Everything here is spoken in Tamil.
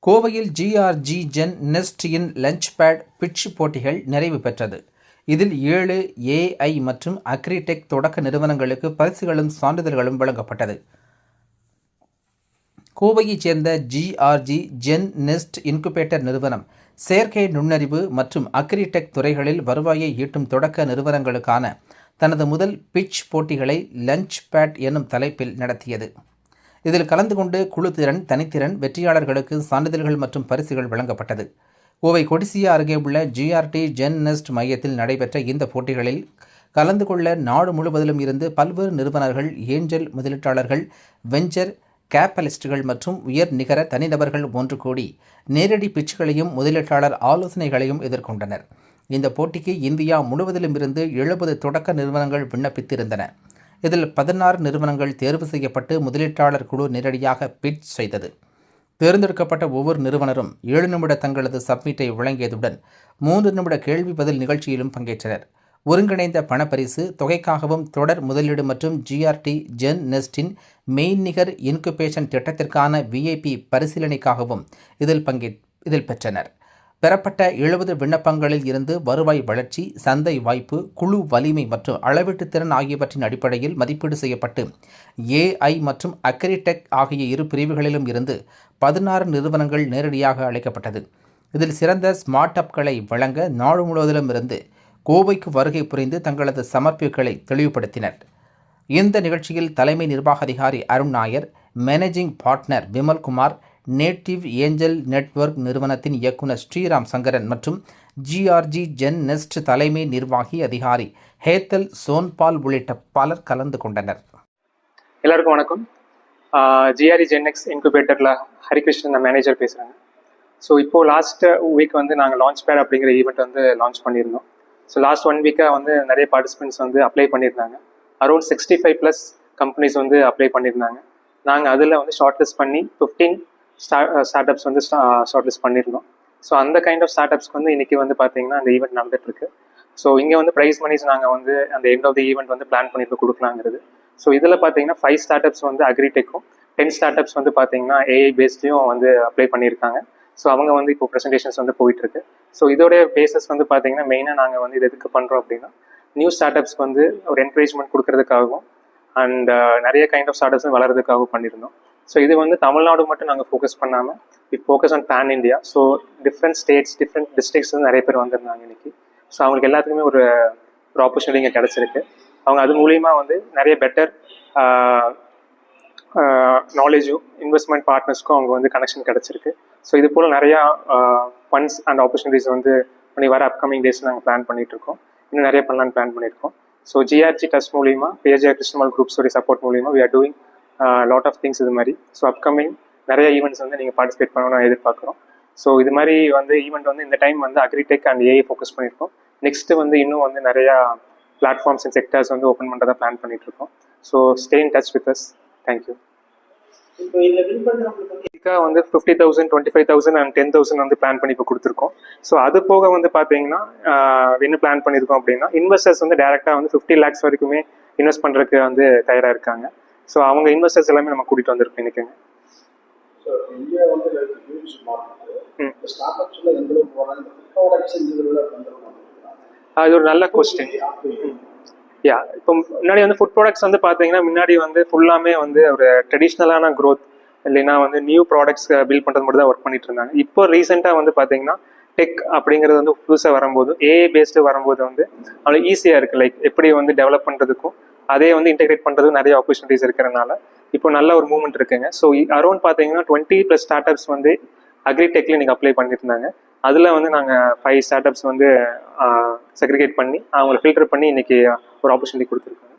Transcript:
கோவையில் ஜிஆர்ஜி ஜென் நெஸ்ட் இன் லஞ்ச் பேட் பிட்ச் போட்டிகள் நிறைவு பெற்றது. இதில் 7 ஏஐ மற்றும் அக்ரிடெக் தொடக்க நிறுவனங்களுக்கு பரிசுகளும் சான்றிதழ்களும் வழங்கப்பட்டது. கோவையைச் சேர்ந்த ஜிஆர்ஜி ஜென் நெஸ்ட் இன்குபேட்டர் நிறுவனம் செயற்கை நுண்ணறிவு மற்றும் அக்ரிடெக் துறைகளில் வருவாயை ஈட்டும் தொடக்க நிறுவனங்களுக்கான தனது முதல் பிட்ச் போட்டிகளை லஞ்ச் பேட் என்னும் தலைப்பில் நடத்தியது. இதில் கலந்து கொண்டு குழு திறன், தனித்திறன், வெற்றியாளர்களுக்கு சான்றிதழ்கள் மற்றும் பரிசுகள் வழங்கப்பட்டது. கோவை கொடிசியா அருகே உள்ள ஜிஆர்டி ஜென் நெஸ்ட் மையத்தில் நடைபெற்ற இந்த போட்டிகளில் கலந்து கொள்ள நாடு முழுவதிலும் இருந்து பல்வேறு நிறுவனர்கள், ஏஞ்சல் முதலீட்டாளர்கள், வெஞ்சர் கேபிட்டலிஸ்டுகள் மற்றும் உயர் நிகர தனிநபர்கள் ஒன்று கூடி நேரடி பிட்சுகளையும் முதலீட்டாளர் ஆலோசனைகளையும் எதிர்கொண்டனர். இந்த போட்டிக்கு இந்தியா முழுவதிலும் இருந்து 70 தொடக்க நிறுவனங்கள் விண்ணப்பித்திருந்தன. இதில் 16 நிறுவனங்கள் தேர்வு செய்யப்பட்டு முதலீட்டாளர் குழு நேரடியாக பிட்ச் செய்தது. தேர்ந்தெடுக்கப்பட்ட ஒவ்வொரு நிறுவனரும் 7 நிமிட தங்களது சப்மிட்டை வழங்கியதுடன் 3 நிமிட கேள்வி பதில் நிகழ்ச்சியிலும் பங்கேற்றனர். ஒருங்கிணைந்த பணப்பரிசு தொகைக்காகவும் தொடர் முதலீடு மற்றும் ஜிஆர்டி ஜென் நெஸ்டின் மெய்நிகர் இன்குபேஷன் திட்டத்திற்கான விஐபி பரிசீலனைக்காகவும் இதில் பெற்றனர். பெறப்பட்ட 70 விண்ணப்பங்களில் இருந்து வருவாய் வளர்ச்சி, சந்தை வாய்ப்பு, குழு வலிமை மற்றும் அளவீட்டு திறன் ஆகியவற்றின் அடிப்படையில் மதிப்பீடு செய்யப்பட்டு ஏஐ மற்றும் அக்ரிடெக் ஆகிய இரு பிரிவுகளிலும் இருந்து 16 நிறுவனங்கள் நேரடியாக அழைக்கப்பட்டது. இதில் சிறந்த ஸ்மார்ட் அப்களை வழங்க நாடு முழுவதிலும் இருந்து கோவைக்கு வருகை புரிந்து தங்களது சமர்ப்பிப்புகளை தெளிவுபடுத்தினர். இந்த நிகழ்ச்சியில் தலைமை நிர்வாக அதிகாரி Arun Nair, managing partner Vimal Kumar, native angel network நிறுவனத்தின் இயக்குனர் ஸ்ரீராம் சங்கரன் மற்றும் ஜிஆர்ஜி ஜென் நெஸ்ட் தலைமை நிர்வாகி அதிகாரி ஹேத்தல் சோன்பால் உள்ளிட்ட பலர் கலந்து கொண்டனர். எல்லாருக்கும் வணக்கம். ஜிஆர்ஜி ஜென் நெக்ஸ் இன்குபேட்டரில் ஹரிகிருஷ்ணன் மேனேஜர் பேசுகிறேங்க. ஸோ இப்போது லாஸ்ட் வீக் வந்து நாங்கள் லான்ச் பேட் அப்படிங்கிற ஈவெண்ட் வந்து லான்ச் பண்ணியிருந்தோம். ஸோ லாஸ்ட் 1 வீக்காக வந்து நிறைய பார்ட்டிசிபெண்ட்ஸ் வந்து அப்ளை பண்ணியிருந்தாங்க. அரௌண்ட் 65+ கம்பெனிஸ் வந்து அப்ளை பண்ணியிருந்தாங்க. நாங்கள் அதில் வந்து ஷார்ட் லிஸ்ட் பண்ணி 15 ஸ்டார்ட் அப்ஸ் வந்து ஷார்ட் லிஸ்ட் பண்ணியிருந்தோம். ஸோ அந்த கைண்ட் ஆஃப் ஸ்டார்ட் அப்ஸ்க்கு வந்து இன்றைக்கி வந்து பார்த்தீங்கன்னா அந்த ஈவெண்ட் நடந்துகிட்ருக்கு. ஸோ இங்கே வந்து ப்ரைஸ் மணிஸ் நாங்கள் வந்து அந்த எண்ட் ஆஃப் தி ஈவெண்ட் வந்து பிளான் பண்ணிட்டு கொடுக்கலாங்கிறது. ஸோ இதில் பார்த்தீங்கன்னா 5 ஸ்டார்ட் அப்ஸ் வந்து அக்ரிடெக்கும், 10 ஸ்டார்ட் அப்ஸ் வந்து பார்த்தீங்கன்னா ஏஐ பேஸ்லையும் வந்து அப்ளை பண்ணியிருக்காங்க. ஸோ அவங்க வந்து இப்போ ப்ரெசன்டேஷன்ஸ் வந்து போயிட்டுருக்கு. ஸோ இதோடைய பேசஸ் வந்து பார்த்தீங்கன்னா மெயினாக நாங்கள் வந்து இது எதுக்கு பண்ணுறோம் அப்படின்னா நியூ ஸ்டார்ட் அப்ஸ்க்கு வந்து ஒரு என்கரேஜ்மெண்ட் கொடுக்கறதுக்காகவும் அண்ட் நிறைய கைண்ட் ஆஃப் ஸ்டார்ட் அப்ஸ் வளர்றதுக்காகவும் பண்ணியிருந்தோம். ஸோ இது வந்து தமிழ்நாடு மட்டும் நாங்கள் ஃபோக்கஸ் பண்ணாமல் it focus on pan India. So different states, different districts வந்து நிறைய பேர் வந்திருந்தாங்க இன்னைக்கு. ஸோ அவங்களுக்கு எல்லாத்துக்குமே ஒரு ஆப்பர்ச்சுனிட்டி இங்கே கிடச்சிருக்கு. அவங்க அது மூலிமா வந்து நிறைய பெட்டர் நாலேஜும் இன்வெஸ்ட்மெண்ட் பார்ட்னர்ஸ்க்கும் அவங்க வந்து கனெக்ஷன் கிடச்சிருக்கு. ஸோ இது போல் நிறையா ஃபண்ட்ஸ் அண்ட் ஆப்பர்ச்சுனிட்டிஸ் வந்து வர அப்கமிங் டேஸ் நாங்கள் பிளான் பண்ணிகிட்ருக்கோம். இன்னும் நிறைய பண்ணலான்னு பிளான் பண்ணியிருக்கோம். ஸோ ஜிஆர்ஜி ட்ரஸ்ட் மூலிமா, பேஜிஆர் கிருஷ்ணமால் குரூப்ஸோடைய சப்போர்ட் மூலிமா we are doing lot of things. இது மாதிரி ஸோ அப்கமிங் நிறைய ஈவெண்ட்ஸ் வந்து நீங்கள் பார்ட்டிசிபேட் பண்ணணும்னு எதிர்பார்க்குறோம். ஸோ இது மாதிரி வந்து ஈவெண்ட் வந்து இந்த டைம் வந்து அக்ரிடெக் அண்ட் ஏஐ ஃபோக்கஸ் பண்ணியிருக்கோம். நெக்ஸ்ட்டு வந்து இன்னும் வந்து நிறையா பிளாட்ஃபார்ம்ஸ் அண்ட் செக்டர்ஸ் வந்து ஓப்பன் பண்ணுறதா பிளான் பண்ணிகிட்ருக்கோம். So stay in touch with us. Thank you. இப்போ வந்து 50,000, 25,000 அண்ட் 10,000 வந்து பிளான் பண்ணி இப்போ கொடுத்துருக்கோம். ஸோ அது போக வந்து பார்த்தீங்கன்னா என்ன பிளான் பண்ணியிருக்கோம் அப்படின்னா இன்வெஸ்டர்ஸ் வந்து டேரெக்டாக வந்து 50 lakhs வரைக்குமே இன்வெஸ்ட் பண்ணுறதுக்கு வந்து தயாராக இருக்காங்க. ஸோ அவங்க இன்வெஸ்டர்ஸ் எல்லாமே நம்ம கூட்டிகிட்டு வந்திருக்கோம் இன்னைக்குங்க. அது ஒரு நல்ல கொஸ்டின். இப்போ முன்னாடி வந்து ஃபுட் ப்ராடக்ட்ஸ் வந்து பார்த்தீங்கன்னா முன்னாடி வந்து ஃபுல்லாமே வந்து ஒரு ட்ரெடிஷ்னலான க்ரோத் இல்லைன்னா வந்து நியூ ப்ராடக்ட்ஸ் பில்ட் பண்ணுறது மட்டும் தான் ஒர்க் பண்ணிட்டு இருந்தாங்க. இப்போ ரீசெண்டாக வந்து பார்த்தீங்கன்னா டெக் அப்படிங்கிறது வந்து புதுசாக வரும்போது, ஏஐ பேஸ்டு வரும்போது வந்து அவ்வளோ ஈஸியாக இருக்குது. லைக் எப்படி வந்து டெவலப் பண்ணுறதுக்கும் அதே வந்து இன்டெகிரேட் பண்ணுறதுக்கும் நிறைய ஆப்பர்ச்சுனிட்டிஸ் இருக்கிறனால இப்போ நல்ல ஒரு மூவ்மெண்ட் இருக்குங்க. ஸோ அரௌண்ட் பார்த்தீங்கன்னா 20+ ஸ்டார்ட் அப்ஸ் வந்து அக்ரிடெக்ல நீங்கள் அப்ளை பண்ணியிருந்தாங்க. அதில் வந்து நாங்கள் 5 ஸ்டார்ட் அப்ஸ் வந்து செக்ரிகேட் பண்ணி அவங்களை ஃபில்டர் பண்ணி இன்னைக்கு ஒரு ஆப்பர்ச்சுனிட்டி கொடுத்துருக்காங்க.